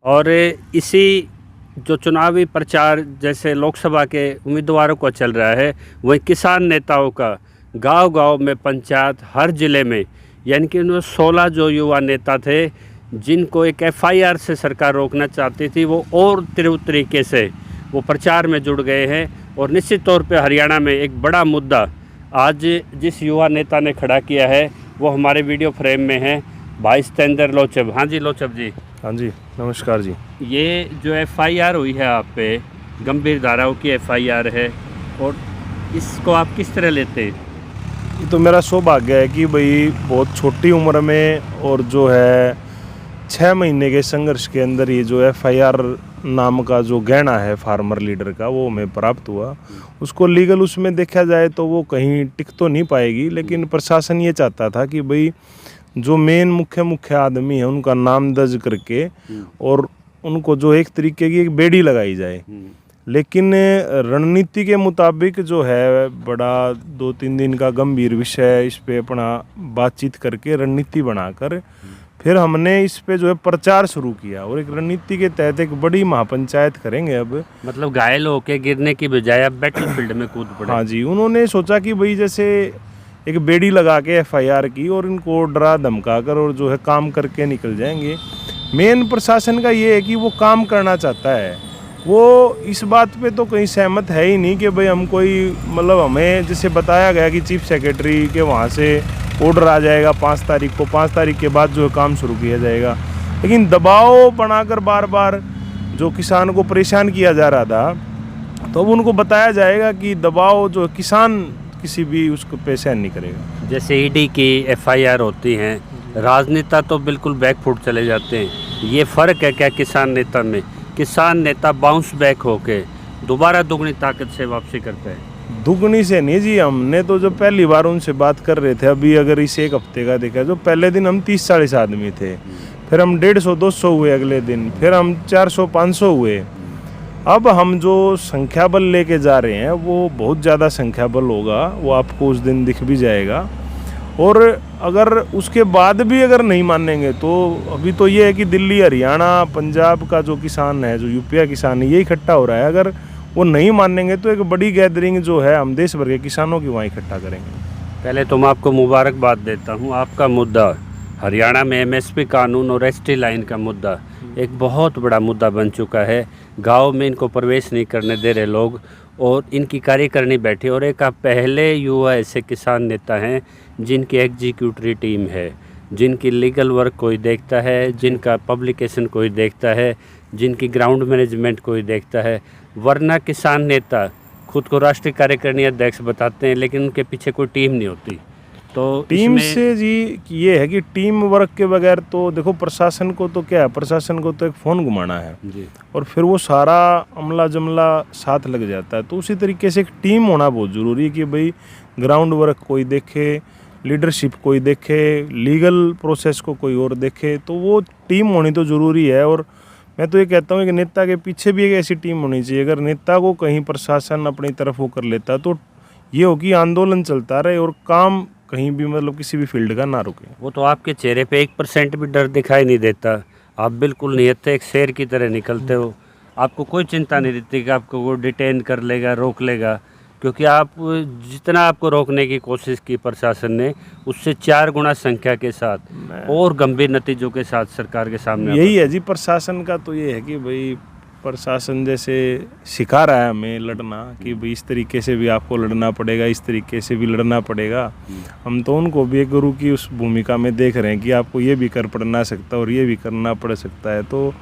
और इसी जो चुनावी प्रचार जैसे लोकसभा के उम्मीदवारों को चल रहा है, वहीं किसान नेताओं का गांव-गांव में, पंचायत, हर ज़िले में, यानी कि उनमें 16 जो युवा नेता थे जिनको एक एफआईआर से सरकार रोकना चाहती थी, वो और तीव्र तरीके से वो प्रचार में जुड़ गए हैं। और निश्चित तौर पे हरियाणा में एक बड़ा मुद्दा आज जिस युवा नेता ने खड़ा किया है वो हमारे वीडियो फ्रेम में है, भाई सतेंद्र लोचब। हाँ जी लोचब जी। हाँ जी, नमस्कार जी। ये जो एफआईआर हुई है आप पे, गंभीर धाराओं की एफआईआर है, और इसको आप किस तरह लेते हैं? ये तो मेरा सौभाग्य है कि भाई बहुत छोटी उम्र में और जो है 6 महीने के संघर्ष के अंदर ये जो एफआईआर नाम का जो गहना है फार्मर लीडर का, वो हमें प्राप्त हुआ। उसको लीगल उसमें देखा जाए तो वो कहीं टिक तो नहीं पाएगी, लेकिन प्रशासन ये चाहता था कि भाई जो मेन मुख्य आदमी है उनका नाम दर्ज करके और उनको जो एक तरीके की एक बेड़ी लगाई जाए। लेकिन रणनीति के मुताबिक जो है बड़ा 2-3 दिन का गंभीर विषय, इस पे अपना बातचीत करके रणनीति बनाकर फिर हमने इस पे जो है प्रचार शुरू किया और एक रणनीति के तहत एक बड़ी महापंचायत करेंगे अब। मतलब घायल होके गिरने की बजाय अब बैटलफील्ड में कूद पड़े। हाँ जी, उन्होंने सोचा कि भाई जैसे एक बेड़ी लगा के एफआईआर की और इनको डरा धमका कर और जो है काम करके निकल जाएंगे। मेन प्रशासन का ये है कि वो काम करना चाहता है, वो इस बात पे तो कहीं सहमत है ही नहीं कि भाई हम कोई मतलब हमें जैसे बताया गया कि चीफ सेक्रेटरी के वहाँ से ऑर्डर आ जाएगा 5 तारीख को, 5 तारीख के बाद जो है काम शुरू किया जाएगा। लेकिन दबाव बनाकर बार बार जो किसान को परेशान किया जा रहा था, तो अब उनको बताया जाएगा कि दबाव जो किसान किसी भी उसको पे सहन नहीं करेगा। जैसे ईडी की एफआईआर होती हैं, राजनेता तो बिल्कुल बैकफुट चले जाते हैं। ये फ़र्क है क्या किसान नेता में? किसान नेता बाउंस बैक होके दोबारा दुगनी ताकत से वापसी करते हैं। दुगनी से नहीं जी, हमने तो जब पहली बार उनसे बात कर रहे थे, अभी अगर इस एक हफ्ते का देखा, जो पहले दिन हम 30-40 आदमी थे, फिर हम 150-200 हुए, अगले दिन फिर हम 400-500 हुए। अब हम जो संख्या बल लेके जा रहे हैं वो बहुत ज़्यादा संख्या बल होगा, वो आपको उस दिन दिख भी जाएगा। और अगर उसके बाद भी अगर नहीं मानेंगे तो अभी तो ये है कि दिल्ली, हरियाणा, पंजाब का जो किसान है, जो यूपी का किसान है, ये इकट्ठा हो रहा है। अगर वो नहीं मानेंगे तो एक बड़ी गैदरिंग जो है हम देश भर के किसानों की वहाँ इकट्ठा करेंगे। पहले तो मैं आपको मुबारकबाद देता हूँ। आपका मुद्दा हरियाणा में एमएसपी कानून और एसटी लाइन का मुद्दा एक बहुत बड़ा मुद्दा बन चुका है। गांव में इनको प्रवेश नहीं करने दे रहे लोग और इनकी कार्यकारिणी बैठी। और एक आप पहले युवा ऐसे किसान नेता हैं जिनकी एग्जीक्यूटिव टीम है, जिनकी लीगल वर्क कोई देखता है, जिनका पब्लिकेशन कोई देखता है, जिनकी ग्राउंड मैनेजमेंट कोई देखता है। वरना किसान नेता खुद को राष्ट्रीय कार्यकारिणी अध्यक्ष बताते हैं, लेकिन उनके पीछे कोई टीम नहीं होती। तो टीम से जी ये है कि टीम वर्क के बगैर तो देखो प्रशासन को तो क्या है, प्रशासन को तो एक फ़ोन घुमाना है जी, और फिर वो सारा अमला जमला साथ लग जाता है। तो उसी तरीके से एक टीम होना बहुत ज़रूरी है कि भाई ग्राउंड वर्क कोई देखे, लीडरशिप कोई देखे, लीगल प्रोसेस को कोई और देखे, तो वो टीम होनी तो ज़रूरी है। और मैं तो ये कहता हूँ कि नेता के पीछे भी एक ऐसी टीम होनी चाहिए। अगर नेता को कहीं प्रशासन अपनी तरफ वो कर लेता तो ये हो कि आंदोलन चलता रहे और काम कहीं भी मतलब किसी भी फील्ड का ना रुके। वो तो आपके चेहरे पे 1% भी डर दिखाई नहीं देता। आप बिल्कुल नियत एक शेर की तरह निकलते हो। आपको कोई चिंता नहीं रहती कि आपको वो डिटेन कर लेगा, रोक लेगा, क्योंकि आप जितना आपको रोकने की कोशिश की प्रशासन ने, उससे 4 गुना संख्या के साथ और गंभीर नतीजों के साथ सरकार के सामने। यही है जी प्रशासन का, तो ये है कि भाई प्रशासन जैसे सिखा रहा है हमें लड़ना कि भाई इस तरीके से भी आपको लड़ना पड़ेगा, इस तरीके से भी लड़ना पड़ेगा। हम तो उनको भी एक गुरु की उस भूमिका में देख रहे हैं कि आपको ये भी कर पड़ना सकता है और ये भी करना पड़ सकता है। तो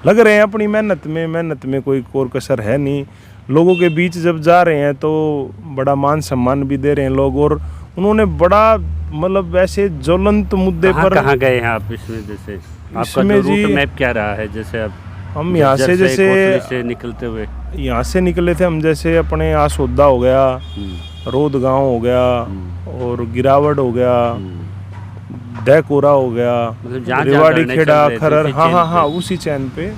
लग रहे हैं अपनी मेहनत में कोई कोर कसर है नहीं। लोगों के बीच जब जा रहे हैं तो बड़ा मान सम्मान भी दे रहे हैं लोग। और उन्होंने बड़ा मतलब वैसे ज्वलंत मुद्दे पर कहाँ गए हैं आप इसमें? जैसे आपका जो रूट मैप क्या रहा है? जैसे अब हम यहाँ से जैसे निकलते हुए यहाँ से निकले थे हम, जैसे अपने आसोदा हो गया, रोद गांव हो गया और गिरावट हो गया, दैकोरा हो गया, मतलब रेवाड़ी खेड़ा, खरर, हाँ उसी चैन पे।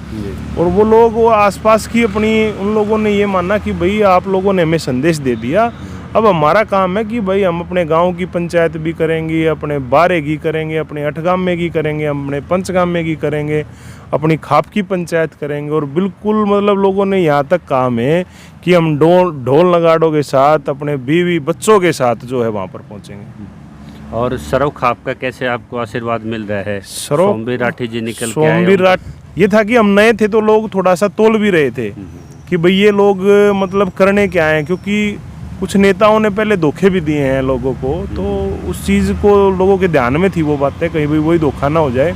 और वो लोग वो आसपास की अपनी उन लोगों ने ये माना कि भाई आप लोगों ने हमें संदेश दे दिया, अब हमारा काम है कि भाई हम अपने गांव की पंचायत भी करेंगे, अपने बारे की करेंगे, अपने अठगाम में की करेंगे, अपने पंचगाम में की करेंगे, अपनी खाप की पंचायत करेंगे। और बिल्कुल मतलब लोगों ने यहाँ तक काम है कि हम ढोल नगाड़ों के साथ अपने बीवी बच्चों के साथ जो है वहाँ पर पहुँचेंगे। और सरव खाप का कैसे आपको आशीर्वाद मिल रहा है? सरव सोमवीर राठी जी निकल के सोमवीर आए। ये था कि हम नए थे तो लोग थोड़ा सा तोल भी रहे थे कि भाई ये लोग मतलब करने क्या है, क्योंकि कुछ नेताओं ने पहले धोखे भी दिए हैं लोगों को, तो उस चीज़ को लोगों के ध्यान में थी वो बातें, कहीं भी वही धोखा ना हो जाए।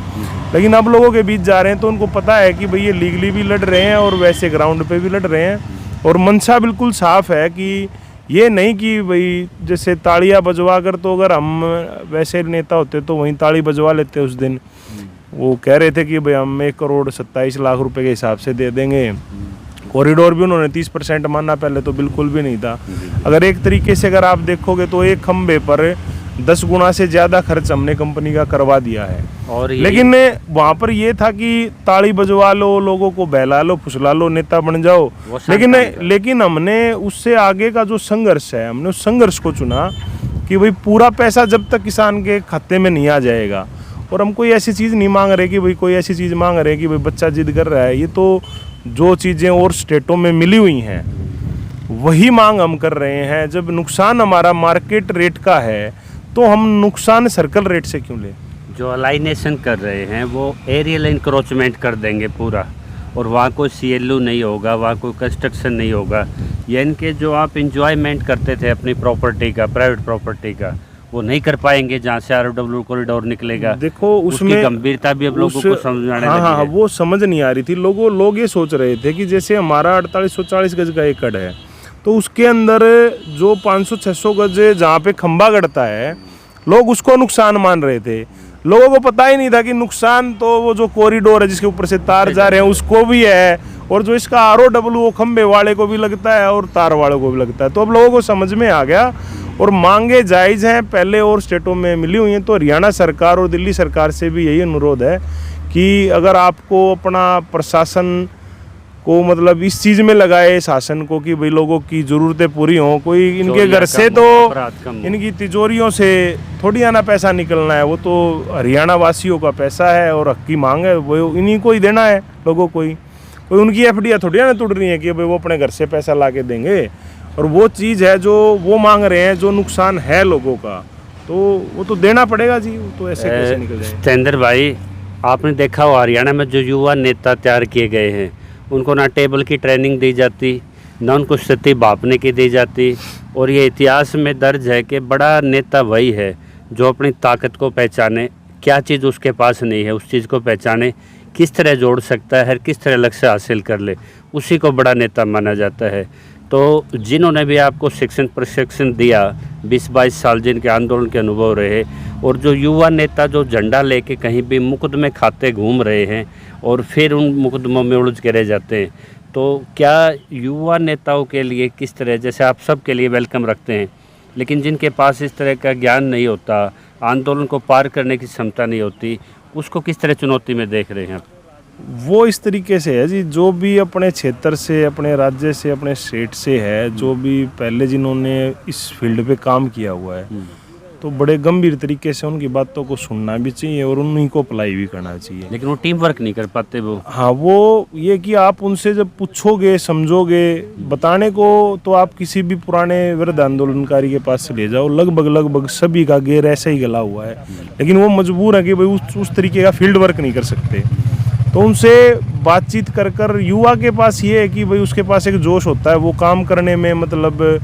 लेकिन अब लोगों के बीच जा रहे हैं तो उनको पता है कि भाई ये लीगली भी लड़ रहे हैं और वैसे ग्राउंड पे भी लड़ रहे हैं। और मंशा बिल्कुल साफ है कि ये नहीं कि भाई जैसे तालियां बजवा कर, तो अगर हम वैसे नेता होते तो वहीं ताली बजवा लेते उस दिन। वो कह रहे थे कि भाई हम 1,27,00,000 रुपए के हिसाब से दे देंगे। कॉरिडोर भी उन्होंने 30% माना, पहले तो बिल्कुल भी नहीं था। अगर एक तरीके से अगर आप देखोगे तो एक खंबे पर 10 गुना से ज़्यादा खर्च हमने कंपनी का करवा दिया है। और लेकिन वहाँ पर ये था कि ताली बजवा लो, लोगों को बहला लो, फुसला लो, नेता बन जाओ। लेकिन हमने उससे आगे का जो संघर्ष है, हमने उस संघर्ष को चुना कि भाई पूरा पैसा जब तक किसान के खाते में नहीं आ जाएगा, और हम कोई ऐसी चीज़ नहीं मांग रहे कि भाई कोई ऐसी चीज़ मांग रहे कि भाई बच्चा जिद कर रहा है। ये तो जो चीज़ें और स्टेटों में मिली हुई हैं वही मांग हम कर रहे हैं। जब नुकसान हमारा मार्केट रेट का है तो हम नुकसान सर्कल रेट से क्यों लें? जो अलाइनेशन कर रहे हैं वो एरियल इंक्रोचमेंट कर देंगे पूरा, और वहाँ कोई CLU नहीं होगा, वहाँ कोई कंस्ट्रक्शन नहीं होगा। ये इनके जो आप इंजॉयमेंट करते थे अपनी प्रॉपर्टी का, प्राइवेट प्रॉपर्टी का, वो नहीं कर पाएंगे जहाँ से ROW कॉरिडोर निकलेगा। देखो उसमें गंभीरता भी अब लोगों को समझ में आने लगी है। हाँ, वो समझ नहीं आ रही थी। लोग ये सोच रहे थे कि जैसे हमारा 4840 गज का एकड़ है, तो उसके अंदर जो 500-600 गज जहाँ पे खंबा गड़ता है, लोग उसको नुकसान मान रहे थे। लोगों को पता ही नहीं था कि नुकसान तो वो जो कॉरिडोर है जिसके ऊपर से तार जा रहे हैं उसको भी है, और जो इसका ROW वो खंबे वाले को भी लगता है और तार वाले को भी लगता है। तो अब लोगों को समझ में आ गया, और मांगे जायज़ हैं, पहले और स्टेटों में मिली हुई हैं। तो हरियाणा सरकार और दिल्ली सरकार से भी यही अनुरोध है कि अगर आपको अपना प्रशासन को मतलब इस चीज़ में लगाए, शासन को, कि भाई लोगों की ज़रूरतें पूरी हों। कोई इनके घर से तो इनकी तिजोरियों से थोड़ी आना पैसा निकलना है, वो तो हरियाणा वासियों का पैसा है और हक की मांग है, वो इन्हीं को ही देना है लोगों को ही। कोई उनकी FD थोड़ी ना टूट रही है कि भाई वो अपने घर से पैसा ला के देंगे। और वो चीज़ है जो वो मांग रहे हैं, जो नुकसान है लोगों का, तो वो तो देना पड़ेगा जी। वो तो ऐसे कैसे निकल जाए? सतेंद्र भाई, आपने देखा हो हरियाणा में जो युवा नेता तैयार किए गए हैं, उनको ना टेबल की ट्रेनिंग दी जाती, ना उनको स्थिति भापने की दी जाती। और ये इतिहास में दर्ज है कि बड़ा नेता वही है जो अपनी ताकत को पहचाने, क्या चीज़ उसके पास नहीं है उस चीज़ को पहचाने, किस तरह जोड़ सकता है, किस तरह लक्ष्य हासिल कर ले, उसी को बड़ा नेता माना जाता है। तो जिन्होंने भी आपको शिक्षण प्रशिक्षण दिया, 20-22 साल जिनके आंदोलन के अनुभव रहे, और जो युवा नेता जो झंडा लेके कहीं भी मुकदमे खाते घूम रहे हैं और फिर उन मुकदमों में उलझ के रह जाते हैं, तो क्या युवा नेताओं के लिए किस तरह, जैसे आप सब के लिए वेलकम रखते हैं, लेकिन जिनके पास इस तरह का ज्ञान नहीं होता, आंदोलन को पार करने की क्षमता नहीं होती, उसको किस तरह चुनौती में देख रहे हैं आप? वो इस तरीके से है जी, जो भी अपने क्षेत्र से, अपने राज्य से, अपने स्टेट से है, जो भी पहले जिन्होंने इस फील्ड पे काम किया हुआ है, तो बड़े गंभीर तरीके से उनकी बातों को सुनना भी चाहिए और उन्हीं को अप्लाई भी करना चाहिए। लेकिन वो टीम वर्क नहीं कर पाते वो। हाँ, वो ये कि आप उनसे जब पूछोगे, समझोगे, बताने को, तो आप किसी भी पुराने वृद्ध आंदोलनकारी के पास से ले जाओ, लगभग सभी का गेर ऐसा ही गला हुआ है। लेकिन वो मजबूर है कि भाई उस तरीके का फील्ड वर्क नहीं कर सकते। तो उनसे बातचीत कर युवा के पास ये है कि भाई उसके पास एक जोश होता है, वो काम करने में मतलब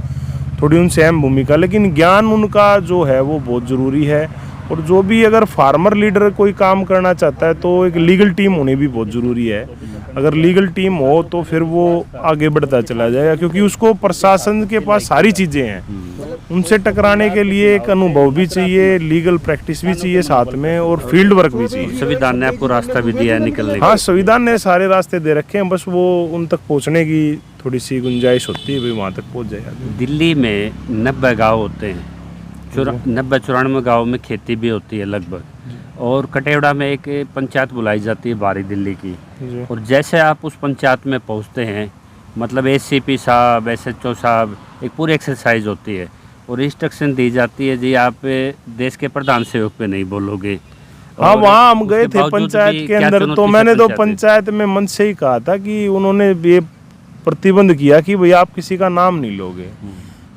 थोड़ी उनसे अहम भूमिका, लेकिन ज्ञान उनका जो है वो बहुत ज़रूरी है। और जो भी अगर फार्मर लीडर कोई काम करना चाहता है तो एक लीगल टीम होनी भी बहुत ज़रूरी है। अगर लीगल टीम हो तो फिर वो आगे बढ़ता चला जाएगा, क्योंकि उसको प्रशासन के पास सारी चीज़ें हैं। उनसे टकराने के लिए एक अनुभव भी चाहिए, लीगल प्रैक्टिस भी चाहिए साथ में, और फील्ड वर्क भी चाहिए। संविधान ने आपको रास्ता भी दिया है निकलने का। हाँ, संविधान ने सारे रास्ते दे रखे हैं, बस वो उन तक पहुँचने की थोड़ी सी गुंजाइश होती है, भाई वहाँ तक पहुँच जाएगा। दिल्ली में 90 गाँव होते हैं, 90-94 गाँव में खेती भी होती है लगभग, और कटेवड़ा में एक पंचायत बुलाई जाती है बाहरी दिल्ली की। और जैसे आप उस पंचायत में पहुंचते हैं, मतलब SCP साहब, SHO साहब, एक पूरी एक्सरसाइज होती है। और इंस्ट्रक्शन दी जाती है जी आप देश के प्रधान सेवक पे नहीं बोलोगे। हाँ, और वहाँ हम गए उसके थे बावजूद पंचायत भी के क्या अंदर, चुनौती तो से मैंने तो पंचायत पंचायत में मन से ही कहा था कि उन्होंने ये प्रतिबंध किया कि भाई आप किसी का नाम नहीं लोगे।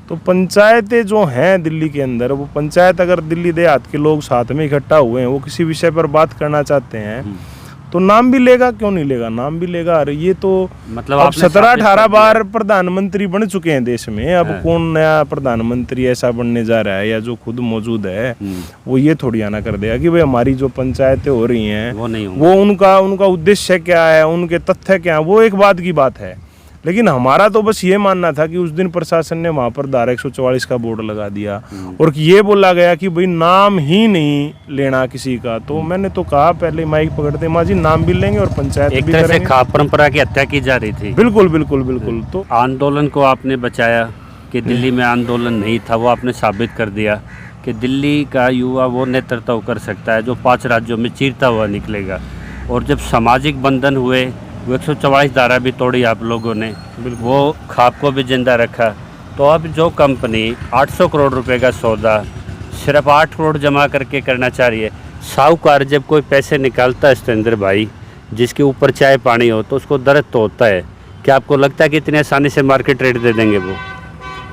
तो पंचायतें जो हैं दिल्ली के अंदर, वो पंचायत अगर दिल्ली देहात के लोग साथ में इकट्ठा हुए हैं, वो किसी विषय पर बात करना चाहते हैं तो नाम भी लेगा, क्यों नहीं लेगा, नाम भी लेगा। अरे ये तो मतलब अब आपने 17-18 साबित कर बार प्रधानमंत्री बन चुके हैं देश में, अब हाँ। कौन नया प्रधानमंत्री ऐसा बनने जा रहा है या जो खुद मौजूद है वो ये थोड़ी आना कर देगा कि भाई हमारी जो पंचायतें हो रही हैं वो नहीं होंगे। वो उनका उद्देश्य क्या है, उनके तथ्य क्या है, वो एक बात की बात है। लेकिन हमारा तो बस ये मानना था कि उस दिन प्रशासन ने वहाँ पर धारा 144 का बोर्ड लगा दिया और ये बोला गया कि भाई नाम ही नहीं लेना किसी का। तो मैंने तो कहा पहले माइक पकड़ते, माँ जी नाम भी लेंगे और पंचायत एक भी तरह से करेंगे। खाप परंपरा की हत्या की जा रही थी। बिल्कुल बिल्कुल बिल्कुल। तो आंदोलन को आपने बचाया कि दिल्ली में आंदोलन नहीं था, वो आपने साबित कर दिया कि दिल्ली का युवा वो नेतृत्व कर सकता है जो 5 राज्यों में चीरता हुआ निकलेगा। और जब सामाजिक बंधन हुए, वो 144 धारा भी तोड़ी आप लोगों ने, वो खाप को भी जिंदा रखा। तो अब जो कंपनी 800 करोड़ रुपए का सौदा सिर्फ 8 करोड़ जमा करके करना चाह रही है, साहूकार जब कोई पैसे निकालता है सतेंद्र भाई, जिसके ऊपर चाय पानी हो तो उसको दर्द तो होता है। क्या आपको लगता है कि इतनी आसानी से मार्केट रेट दे देंगे वो?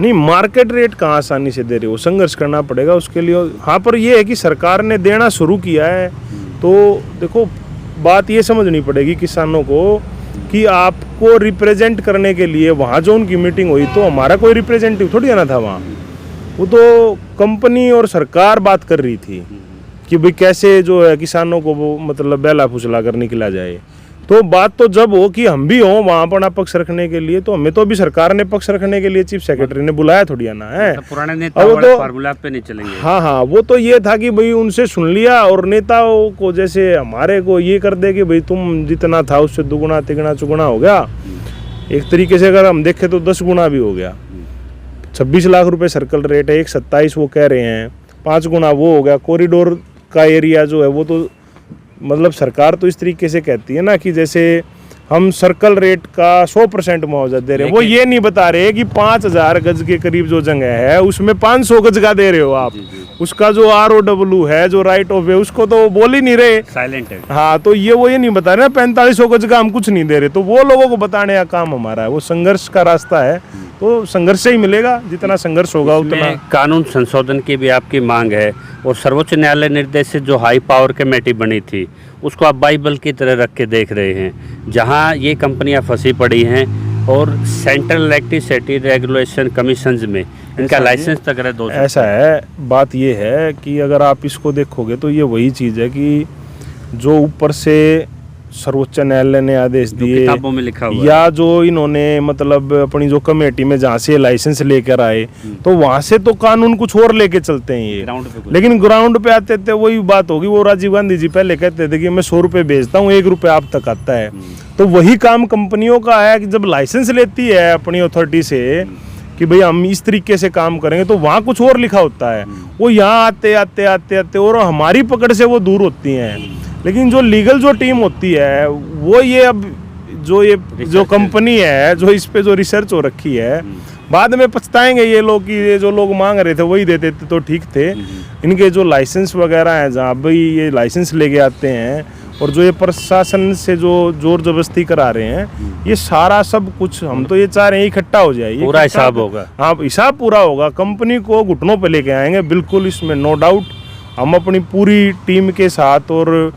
नहीं, मार्केट रेट कहाँ आसानी से दे रहे हो, संघर्ष करना पड़ेगा उसके लिए। हाँ, पर ये है कि सरकार ने देना शुरू किया है तो देखो बात ये समझनी पड़ेगी किसानों को कि आपको रिप्रेजेंट करने के लिए वहाँ जो उनकी मीटिंग हुई तो हमारा कोई रिप्रेजेंटेटिव थोड़ी आना था वहाँ, वो तो कंपनी और सरकार बात कर रही थी कि भाई कैसे जो है किसानों को वो मतलब बेला फुसला कर निकला जाए। तो बात तो जब हो कि हम भी हों वहाँ पर पक्ष रखने के लिए, तो हमें तो अभी सरकार ने पक्ष रखने के लिए चीफ सेक्रेटरी ने बुलाया थोड़ी आना है। तो पुराने नेताओं वाले फार्मूला पे नहीं चलेंगे। हाँ, वो तो ये था कि भाई उनसे सुन लिया और नेताओं को जैसे हमारे को ये कर दे कि भाई तुम जितना था उससे दुगुना तिगुना चुगुना हो गया। एक तरीके से अगर हम देखें तो 10 गुना भी हो गया। 26 लाख रुपए सर्कल रेट है, 127 वो कह रहे हैं, 5 गुना वो हो गया। कॉरिडोर का एरिया जो है वो तो मतलब सरकार तो इस तरीके से कहती है ना कि जैसे हम सर्कल रेट का 100% मुआवजा दे रहे हैं। वो ये नहीं बता रहे कि 5000 गज के करीब जो जगह है उसमें 500 गज का दे रहे हो आप। उसका जो ROW है, जो राइट ऑफ वे, उसको तो बोल ही नहीं रहे, साइलेंट है। हाँ, तो वो ये नहीं बता रहे ना 4500 गज का हम कुछ नहीं दे रहे। तो वो लोगों को बताने का काम हमारा है। वो संघर्ष का रास्ता है तो संघर्ष से ही मिलेगा, जितना संघर्ष होगा उतना। कानून संशोधन की भी आपकी मांग है और सर्वोच्च न्यायालय निर्देशित जो हाई पावर कमेटी बनी थी उसको आप बाइबल की तरह रख के देख रहे हैं, जहां ये कंपनियां फंसी पड़ी हैं और सेंट्रल इलेक्ट्रिसिटी रेगुलेशन कमीशन में इनका लाइसेंस तक रद्द हो सकता है। ऐसा है, बात ये है कि अगर आप इसको देखोगे तो ये वही चीज़ है कि जो ऊपर से सर्वोच्च न्यायालय ने आदेश दिए किताबों में लिखा हुआ या जो इन्होंने मतलब अपनी जो कमेटी में जहाँ से लाइसेंस लेकर आए तो वहाँ से तो कानून कुछ और लेके चलते हैं ये, ग्राउंड पे कुछ। लेकिन ग्राउंड पे आते थे वही बात होगी। वो राजीव गांधी जी पहले कहते थे कि मैं 100 रुपये बेचता हूँ, 1 रुपये आप तक आता है। तो वही काम कंपनियों का है कि जब लाइसेंस लेती है अपनी अथॉरिटी से कि भाई हम इस तरीके से काम करेंगे तो वहाँ कुछ और लिखा होता है। वो यहाँ आते आते आते आते और हमारी पकड़ से वो दूर होती हैं। लेकिन जो लीगल जो टीम होती है वो ये अब जो कंपनी है जो इस पे जो रिसर्च हो रखी है, बाद में पछताएंगे ये लोग कि ये जो लोग मांग रहे थे वही देते थे तो ठीक थे। इनके जो लाइसेंस वगैरह हैं जहाँ भाई ये लाइसेंस लेके आते हैं और जो ये प्रशासन से जो जोर जबरदस्ती करा रहे हैं, ये सारा सब कुछ हम तो ये चाह रहे हैं इकट्ठा हो जाए, पूरा हिसाब होगा। हाँ, हिसाब पूरा होगा, कंपनी को घुटनों पे लेके आएंगे बिल्कुल, इसमें नो डाउट। हम अपनी पूरी टीम के साथ और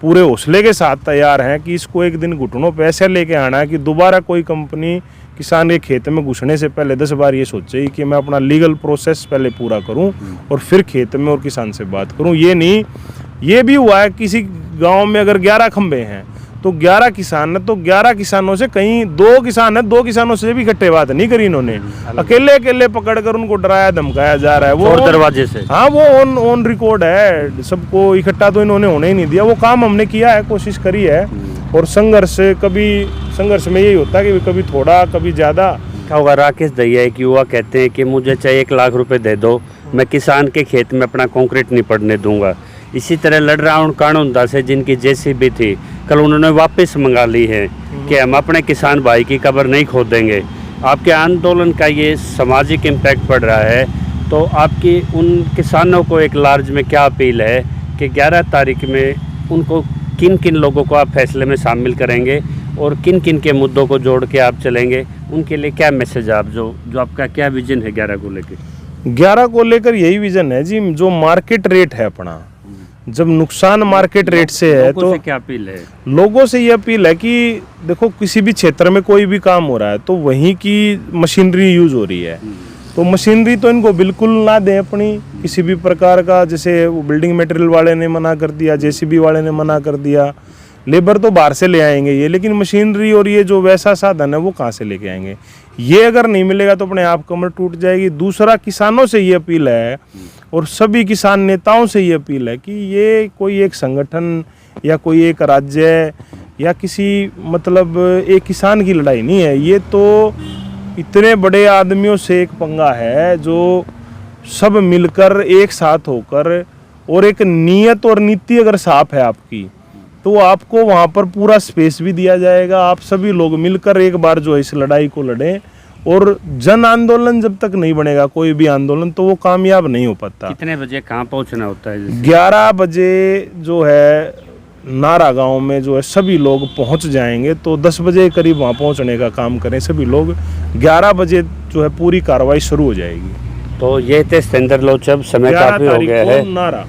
पूरे हौसले के साथ तैयार हैं कि इसको एक दिन घुटनों पे ऐसे लेके आना है कि दोबारा कोई कंपनी किसान के खेत में घुसने से पहले 10 बार ये सोचे कि मैं अपना लीगल प्रोसेस पहले पूरा करूं और फिर खेत में और किसान से बात करूं। ये नहीं, ये भी हुआ है किसी गांव में अगर 11 खंबे हैं तो 11 किसान है तो 11 किसानों से कहीं 2 किसान है, 2 किसानों से भी इकट्ठे बात नहीं करी इन्होंने, अकेले अकेले पकड़कर उनको डराया धमकाया जा रहा है। वो दरवाजे से, हाँ, वो ऑन रिकॉर्ड है, सबको इकट्ठा तो इन्होंने होने ही नहीं दिया। वो काम हमने किया है, कोशिश करी है। और संघर्ष में यही होता है कि कभी थोड़ा कभी ज़्यादा। क्या होगा? राकेश दहिया एक युवा कहते हैं कि मुझे चाहे 1 लाख रुपए दे दो, मैं किसान के खेत में अपना कंक्रीट नहीं पड़ने दूंगा। इसी तरह लड़ रहा हूँ कानूनदा से, जिनकी JCB थी, कल उन्होंने वापस मंगा ली है कि हम अपने किसान भाई की कब्र नहीं खोदेंगे। आपके आंदोलन का ये सामाजिक इम्पैक्ट पड़ रहा है तो आपकी उन किसानों को एक लार्ज में क्या अपील है कि 11 तारीख में उनको किन किन लोगों को आप फैसले में शामिल करेंगे और किन किन के मुद्दों को जोड़ के आप चलेंगे, उनके लिए क्या मैसेज आप जो आपका क्या विजन है 11 को लेकर? 11 को लेकर यही विजन है जी, जो मार्केट रेट है अपना, जब नुकसान मार्केट रेट से है तो क्या अपील है? लोगों से ये अपील है कि देखो किसी भी क्षेत्र में कोई भी काम हो रहा है तो वहीं की मशीनरी यूज हो रही है, तो मशीनरी तो इनको बिल्कुल ना दें अपनी किसी भी प्रकार का। जैसे वो बिल्डिंग मटेरियल वाले ने मना कर दिया, जेसीबी वाले ने मना कर दिया, लेबर तो बाहर से ले आएंगे ये, लेकिन मशीनरी और ये जो वैसा साधन है वो कहाँ से लेके आएंगे? ये अगर नहीं मिलेगा तो अपने आप कमर टूट जाएगी। दूसरा, किसानों से ये अपील है और सभी किसान नेताओं से ये अपील है कि ये कोई एक संगठन या कोई एक राज्य या किसी मतलब एक किसान की लड़ाई नहीं है, ये तो इतने बड़े आदमियों से एक पंगा है जो सब मिलकर एक साथ होकर, और एक नियत और नीति अगर साफ है आपकी तो आपको वहाँ पर पूरा स्पेस भी दिया जाएगा। आप सभी लोग मिलकर एक बार जो है इस लड़ाई को लड़ें, और जन आंदोलन जब तक नहीं बनेगा कोई भी आंदोलन तो वो कामयाब नहीं हो पाता। कितने बजे कहाँ पहुँचना होता है? 11 बजे जो है नारा गांव में जो है सभी लोग पहुंच जाएंगे, तो 10 बजे करीब वहां पहुंचने का काम करें सभी लोग। 11 बजे जो है पूरी कार्रवाई शुरू हो जाएगी। तो ये थे सतेंद्र लोचब, समय काफी हो गया है। नारा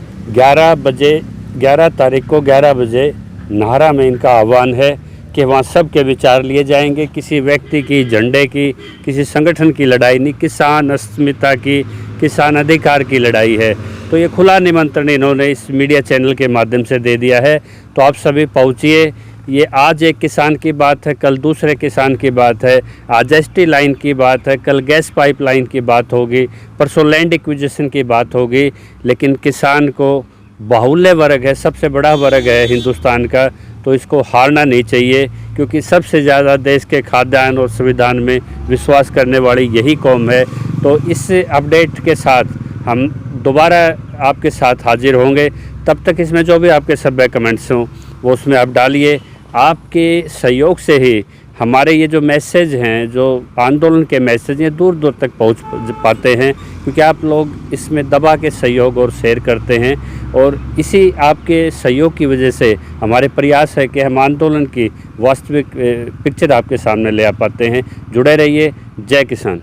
11 तारीख को 11 बजे नाहरा में इनका आह्वान है कि वहाँ सबके विचार लिए जाएंगे। किसी व्यक्ति की, झंडे की, किसी संगठन की लड़ाई नहीं, किसान अस्मिता की, किसान अधिकार की लड़ाई है। तो ये खुला निमंत्रण इन्होंने इस मीडिया चैनल के माध्यम से दे दिया है। तो आप सभी पहुँचिए। ये आज एक किसान की बात है, कल दूसरे किसान की बात है, आज एसटी लाइन की बात है, कल गैस पाइपलाइन की बात होगी, परसों लैंड एक्विजिशन की बात होगी। लेकिन किसान को बाहुल्य वर्ग है, सबसे बड़ा वर्ग है हिंदुस्तान का, तो इसको हारना नहीं चाहिए, क्योंकि सबसे ज़्यादा देश के खाद्यान्न और संविधान में विश्वास करने वाली यही कौम है। तो इस अपडेट के साथ हम दोबारा आपके साथ हाजिर होंगे। तब तक इसमें जो भी आपके सभ्य कमेंट्स हों वो उसमें आप डालिए। आपके सहयोग से ही हमारे ये जो मैसेज हैं, जो आंदोलन के मैसेज हैं, दूर दूर तक पहुंच पाते हैं, क्योंकि आप लोग इसमें दबा के सहयोग और शेयर करते हैं। और इसी आपके सहयोग की वजह से हमारे प्रयास है कि हम आंदोलन की वास्तविक पिक्चर आपके सामने ले आ पाते हैं। जुड़े रहिए। जय किसान।